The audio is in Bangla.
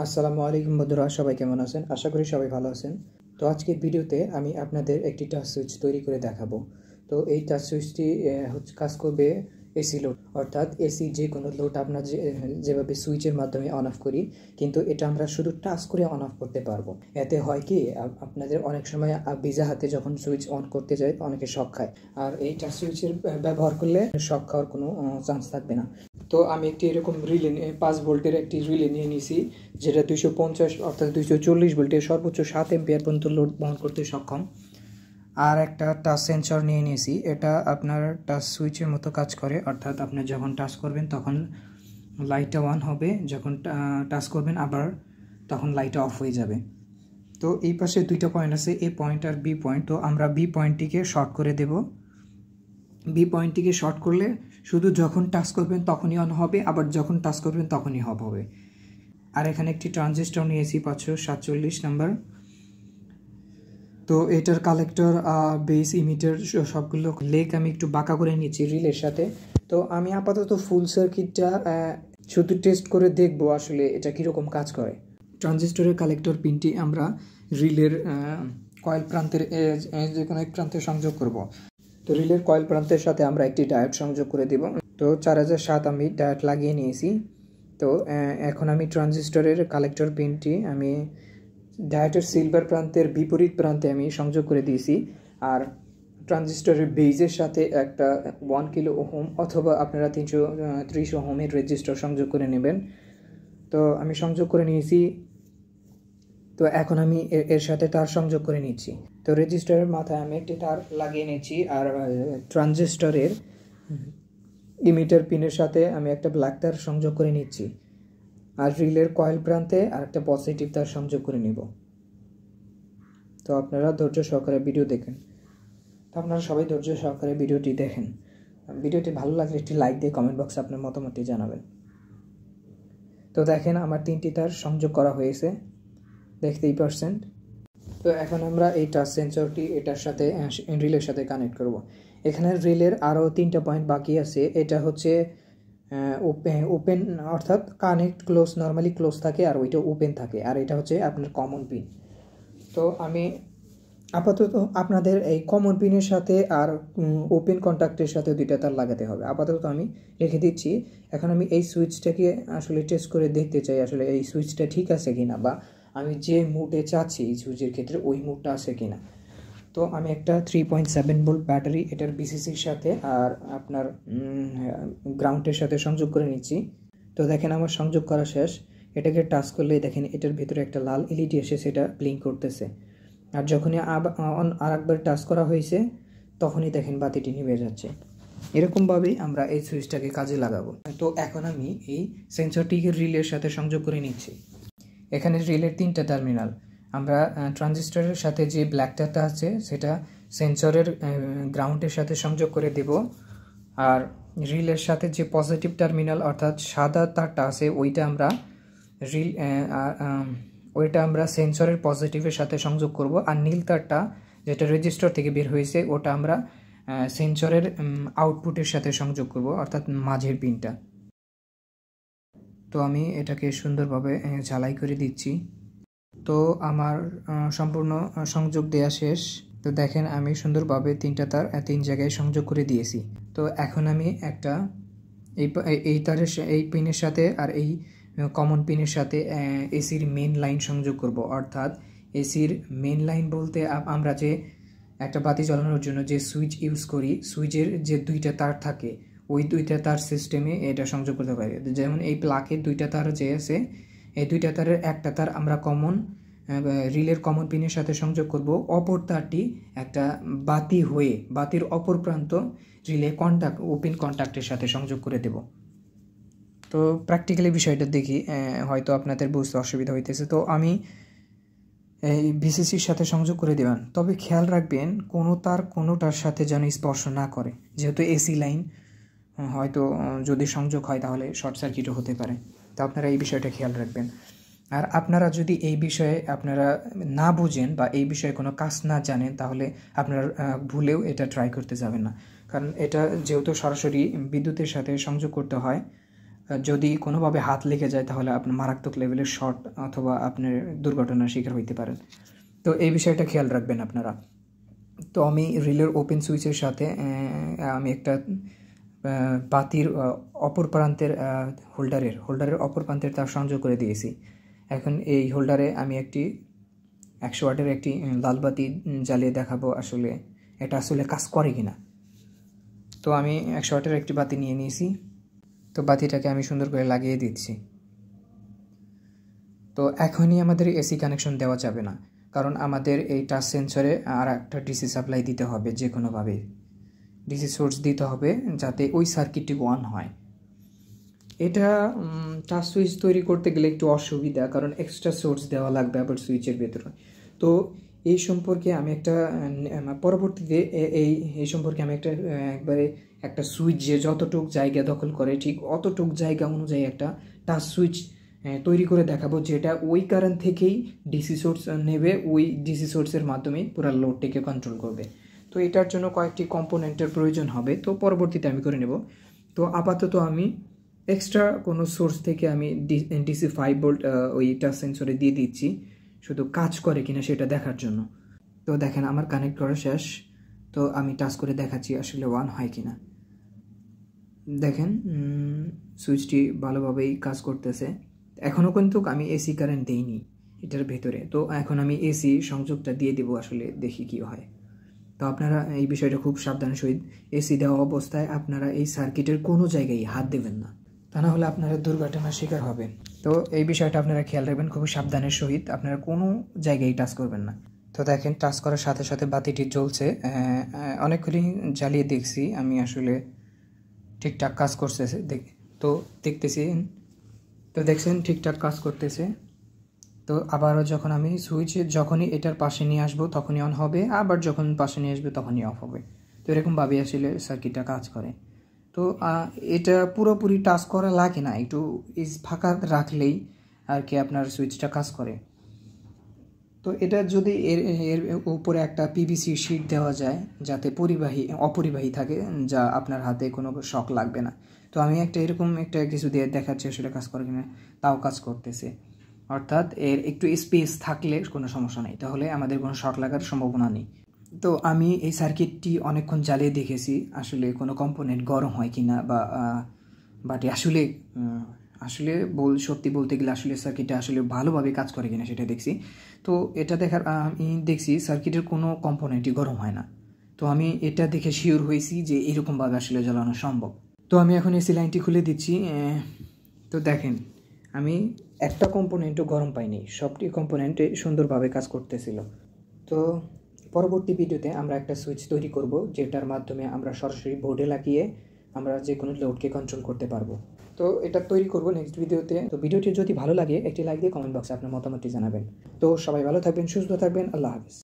আসসালামু আলাইকুম বন্ধুরা, সবাই কেমন আছেন? আশা করি সবাই ভালো আছেন। তো আজকের ভিডিওতে আমি আপনাদের একটি টাচ সুইচ তৈরি করে দেখাবো। তো এই টাচ সুইচটি কাজ করবে এসি লোড, অর্থাৎ এসি যে কোনো লোড আমরা যেভাবে সুইচের মাধ্যমে অন অফ করি, কিন্তু এটা আমরা শুধু টাচ করে অন অফ করতে পারবো। এতে হয় কি, আপনাদের অনেক সময় ভিজা হাতে যখন সুইচ অন করতে যায় অনেকে শক খায়, আর এই টাচ সুইচের ব্যবহার করলে শক খাওয়ার কোনো চান্স থাকবে না। তো আমি একটি এরকম রিলে 5 ভোল্টের একটি রিলে নিয়ে নিয়েছি, যেটা 250 অর্থাৎ 240 ভোল্টের সর্বোচ্চ 7 এম্পিয়ার পর্যন্ত লোড বহন করতে সক্ষম। আর একটা টাচ সেন্সর নিয়ে নিয়েছি, এটা আপনার টাচ সুইচের মতো কাজ করে, অর্থাৎ আপনি যখন টাচ করবেন তখন লাইটটা অন হবে, যখন টাচ করবেন আবার তখন লাইটটা অফ হয়ে যাবে। তো এই পাশে দুইটা পয়েন্ট আছে, এ পয়েন্ট আর বি পয়েন্ট। তো আমরা বি পয়েন্টটিকে শর্ট করে দেব। বি পয়েন্টটিকে শর্ট করলে শুধু যখন টাচ করবেন তখনই অন হবে, আবার যখন টাচ করবেন তখনই অফ হবে। আর এখানে একটি ট্রানজিস্টর নিয়েছি 547 নাম্বার। তো এটার কালেক্টর, বেস, ইমিটার সবগুলো লেগ আমি একটু বাঁকা করে নিয়েছি রিলের সাথে। তো আমি আপাতত ফুল সার্কিটটা শুধু টেস্ট করে দেখব আসলে এটা কীরকম কাজ করে। ট্রানজিস্টরের কালেক্টর পিনটি আমরা রিলের কয়েল প্রান্তের যে কোনো এক প্রান্তে সংযোগ করব। তো রিলের কয়েল প্রান্তের সাথে আমরা একটি ডায়োড সংযোগ করে দেব। তো 4007 আমি ডায়োড লাগিয়ে নিয়েছি। তো এখন আমি ট্রানজিস্টরের কালেক্টর পিনটি আমি ডায়োডের সিলভার প্রান্তের বিপরীত প্রান্তে আমি সংযোগ করে দিয়েছি। আর ট্রানজিস্টরের বেজের সাথে একটা 1 কিলো ওহম অথবা আপনারা 330 ওহমের রেজিস্টার সংযোগ করে নেবেন। তো আমি সংযোগ করে নিয়েছি। তো এখন আমি এর সাথে তার সংযোগ করে নিচ্ছি। তো রেজিস্টারের মাথায় আমি একটি তার লাগিয়ে নিচ্ছি, আর ট্রানজিস্টরের ইমিটার পিনের সাথে আমি একটা ব্ল্যাক তার সংযোগ করে নিচ্ছি, আর রিলের কয়েল প্রান্তে আর একটা পজিটিভ তার সংযোগ করে নিব। তো আপনারা ধৈর্য সহকারে ভিডিও দেখেন। তো আপনারা সবাই ধৈর্য সহকারে ভিডিওটি দেখেন। ভিডিওটি ভালো লাগলে একটি লাইক দিয়ে কমেন্ট বক্সে আপনার মতামতটি জানাবেন। তো দেখেন আমার 3টি তার সংযোগ করা হয়েছে, দেখতেই পারছেন। তো এখন আমরা এই টাচ সেন্সরটি এটার সাথে রিলের সাথে কানেক্ট করব। এখানে রিলের আরও 3টা পয়েন্ট বাকি আছে। এটা হচ্ছে ওপেন, অর্থাৎ কানেক্ট ক্লোজ, নর্মালি ক্লোজ থাকে আর ওইটা ওপেন থাকে, আর এটা হচ্ছে আপনার কমন পিন। তো আমি আপাতত আপনাদের এই কমন পিনের সাথে আর ওপেন কন্ট্যাক্টের সাথে 2টা তার লাগাতে হবে। আপাতত আমি রেখে দিচ্ছি। এখন আমি এই সুইচটাকে আসলে টেস্ট করে দেখতে চাই আসলে এই সুইচটা ঠিক আছে কিনা, বা আমি যে মুডে চাচ্ছি এই সুইচের ক্ষেত্রে ওই মুডটা আছে কিনা। তো আমি একটা 3.7 ভোল্ট ব্যাটারি এটার বিসিসির সাথে আর আপনার গ্রাউন্ডের সাথে সংযোগ করে নিচ্ছি। তো দেখেন আমার সংযোগ করা শেষ। এটাকে টাচ করলে দেখেন এটার ভিতরে একটা লাল এলইডি এসে সেটা ব্লিঙ্ক করতেছে, আর যখনই আর একবার টাচ করা হয়েছে তখনই দেখেন বাতিটি নিভে যাচ্ছে। এরকমভাবেই আমরা এই সুইচটাকে কাজে লাগাবো। তো এখন আমি এই সেন্সরটিকে রিলের সাথে সংযোগ করে নিচ্ছি। এখানে রিলের 3টা টার্মিনাল, আমরা ট্রানজিস্টরের সাথে যে ব্ল্যাক তারটা আছে সেটা সেন্সরের গ্রাউন্ডের সাথে সংযোগ করে দেব, আর রিলের সাথে যে পজিটিভ টার্মিনাল অর্থাৎ সাদা তারটা আছে ওইটা আমরা সেন্সরের পজিটিভের সাথে সংযোগ করব, আর নীল তারটা যেটা রেজিস্টার থেকে বের হয়েছে ওটা আমরা সেন্সরের আউটপুটের সাথে সংযোগ করব, অর্থাৎ মাঝের পিনটা। তো আমি এটাকে সুন্দরভাবে ঝালাই করে দিচ্ছি। তো আমার সম্পূর্ণ সংযোগ দেয়া শেষ। তো দেখেন আমি সুন্দরভাবে 3টা তার 3 জায়গায় সংযোগ করে দিয়েছি। তো এখন আমি একটা এই তারের এই পিনের সাথে আর এই কমন পিনের সাথে এসির মেন লাইন সংযোগ করব, অর্থাৎ এসির মেন লাইন বলতে আমরা যে একটা বাতি জ্বালানোর জন্য যে সুইচ ইউজ করি, সুইচের যে 2টা তার থাকে ওই 2টা তার সিস্টেমে এটা সংযোগ করতে পারি। যেমন এই প্লাকের 2টা তার যে আছে, এই 2টা তারের একটা তার আমরা রিলের কমন পিনের সাথে সংযোগ করব, অপর তারটি একটা বাতি হয়ে বাতির অপর প্রান্ত রিলে ওপেন কন্ট্যাক্টের সাথে সংযোগ করে দেব। তো প্র্যাকটিক্যালি বিষয়টা দেখি, হয়তো আপনাদের বুঝতে অসুবিধা হইতেছে। তো আমি এই বিসিসির সাথে সংযোগ করে দেবেন, তবে খেয়াল রাখবেন কোনোটার সাথে যেন স্পর্শ না করে, যেহেতু এসি লাইন, হয়তো যদি সংযোগ হয় তাহলে শর্ট সার্কিটও হতে পারে। তো আপনারা এই বিষয়টা খেয়াল রাখবেন। আর আপনারা যদি এই বিষয়ে আপনারা না বুঝেন বা এই বিষয়ে কোনো কাজ না জানেন তাহলে আপনারা ভুলেও এটা ট্রাই করতে যাবেন না, কারণ এটা যেহেতু সরাসরি বিদ্যুতের সাথে সংযোগ করতে হয়, যদি কোনোভাবে হাত লেগে যায় তাহলে আপনার মারাত্মক লেভেলের শর্ট অথবা আপনার দুর্ঘটনার শিকার হইতে পারেন। তো এই বিষয়টা খেয়াল রাখবেন আপনারা। তো আমি রিলের ওপেন সুইচের সাথে আমি একটা বাতির অপর প্রান্তের হোল্ডারের অপর প্রান্তের তার সংযোগ করে দিয়েছি। এখন এই হোল্ডারে আমি একটি 100 ওয়াটের একটি লাল বাতি জ্বালিয়ে দেখাবো আসলে এটা আসলে কাজ করে কিনা। তো আমি 100 ওয়াটের একটি বাতি নিয়ে নিয়েছি। তো বাতিটাকে আমি সুন্দর করে লাগিয়ে দিচ্ছি। তো এখনই আমাদের এসি কানেকশন দেওয়া যাবে না, কারণ আমাদের এই টাচ সেন্সরে আর একটা ডিসি সাপ্লাই দিতে হবে, যে কোনোভাবে ডিসি সোর্স দিতে হবে যাতে ওই সার্কিটটি অন হয়। এটা টাচ সুইচ তৈরি করতে গেলে একটু অসুবিধা, কারণ এক্সট্রা সোর্স দেওয়া লাগবে আবার সুইচের ভেতরে। তো এই সম্পর্কে আমি একটা পরবর্তীতে এই সম্পর্কে আমি একবারে একটা সুইচ যে যতটুক জায়গা দখল করে ঠিক অতটুক জায়গা অনুযায়ী একটা টাচ সুইচ তৈরি করে দেখাবো, যেটা ওই কারেন্ট থেকেই ডিসি সোর্স নেবে, ওই ডিসি সোর্সের মাধ্যমে পুরো লোডটিকে কন্ট্রোল করবে। তো এটার জন্য কয়েকটি কম্পোনেন্টের প্রয়োজন হবে, তো পরবর্তীতে আমি করে নেব। তো আপাতত আমি এক্সট্রা কোনো সোর্স থেকে আমি ডিসি 5 ভোল্ট ওই টাচ সেন্সরে দিয়ে দিচ্ছি, শুধু কাজ করে কিনা সেটা দেখার জন্য। তো দেখেন আমার কানেক্ট করা শেষ। তো আমি টাচ করে দেখাচ্ছি আসলে অন হয় কিনা। দেখেন সুইচটি ভালোভাবেই কাজ করতেছে। এখনও কিন্তু আমি এসি কারেন্ট দিইনি এটার ভেতরে। তো এখন আমি এসি সংযোগটা দিয়ে দেবো, আসলে দেখি কি হয়। তো আপনারা এই বিষয়টা খুব সাবধানের সহিত, এসি দেওয়া অবস্থায় আপনারা এই সার্কিটের কোনো জায়গায় হাত দেবেন না, তা না হলে আপনারা দুর্ঘটনার শিকার হবেন। তো এই বিষয়টা আপনারা খেয়াল রাখবেন, খুব সাবধানের সহিত আপনারা কোনো জায়গায় টাচ করবেন না। তো দেখেন টাচ করার সাথে সাথে বাতিটি জ্বলছে। অনেকগুলি জ্বালিয়ে দেখছি আমি, আসলে ঠিকঠাক কাজ করতেছে। তো দেখতেছি, তো দেখছেন ঠিকঠাক কাজ করতেছে। তো আবারও যখন আমি সুইচ যখনই এটার পাশে নিয়ে আসবো তখনই অন হবে, আবার যখন পাশে নিয়ে আসবে তখনই অফ হবে। তো এরকমভাবে আসলে সার্কিটটা কাজ করে। তো এটা পুরোপুরি টাচ করা লাগে না, একটু ফাঁকা রাখলেই আর কি আপনার সুইচটা কাজ করে। তো এটা যদি এর উপরে একটা পিভিসি শিট দেওয়া যায় যাতে অপরিবাহী থাকে, যা আপনার হাতে কোনো শক লাগবে না। তো আমি এরকম একটা কিছু দিয়ে দেখাচ্ছি আসলে কাজ করে কিনা। তাও কাজ করতেছে, অর্থাৎ এর একটু স্পেস থাকলে কোনো সমস্যা নেই, তাহলে আমাদের কোনো শক লাগার সম্ভাবনা নেই। তো আমি এই সার্কিটটি অনেকক্ষণ জ্বালিয়ে দেখেছি আসলে কোনো কম্পোনেন্ট গরম হয় কিনা, বাট আসলে সত্যি বলতে গেলে আসলে সার্কিটটা আসলে ভালোভাবে কাজ করে কিনা সেটা দেখছি। তো এটা দেখার আমি দেখছি সার্কিটের কোনো কম্পোনেন্টই গরম হয় না। তো আমি এটা দেখে শিওর হয়েছি যে এরকমভাবে আসলে জ্বালানো সম্ভব। তো আমি এখন এসি লাইনটি খুলে দিচ্ছি। তো দেখেন আমি একটা কম্পোনেন্টও গরম পাইনি, সবটি কম্পোনেন্টে সুন্দরভাবে কাজ করতেছিল। তো পরবর্তী ভিডিওতে আমরা একটা সুইচ তৈরি করব, যেটার মাধ্যমে আমরা সরাসরি বোর্ডে লাগিয়ে আমরা যে কোনো লোডকে কন্ট্রোল করতে পারবো। তো এটা তৈরি করব নেক্সট ভিডিওতে। তো ভিডিওটি যদি ভালো লাগে একটি লাইক দিয়ে কমেন্ট বক্সে আপনার মতামতটি জানাবেন। তো সবাই ভালো থাকবেন, সুস্থ থাকবেন, আল্লাহ হাফেজ।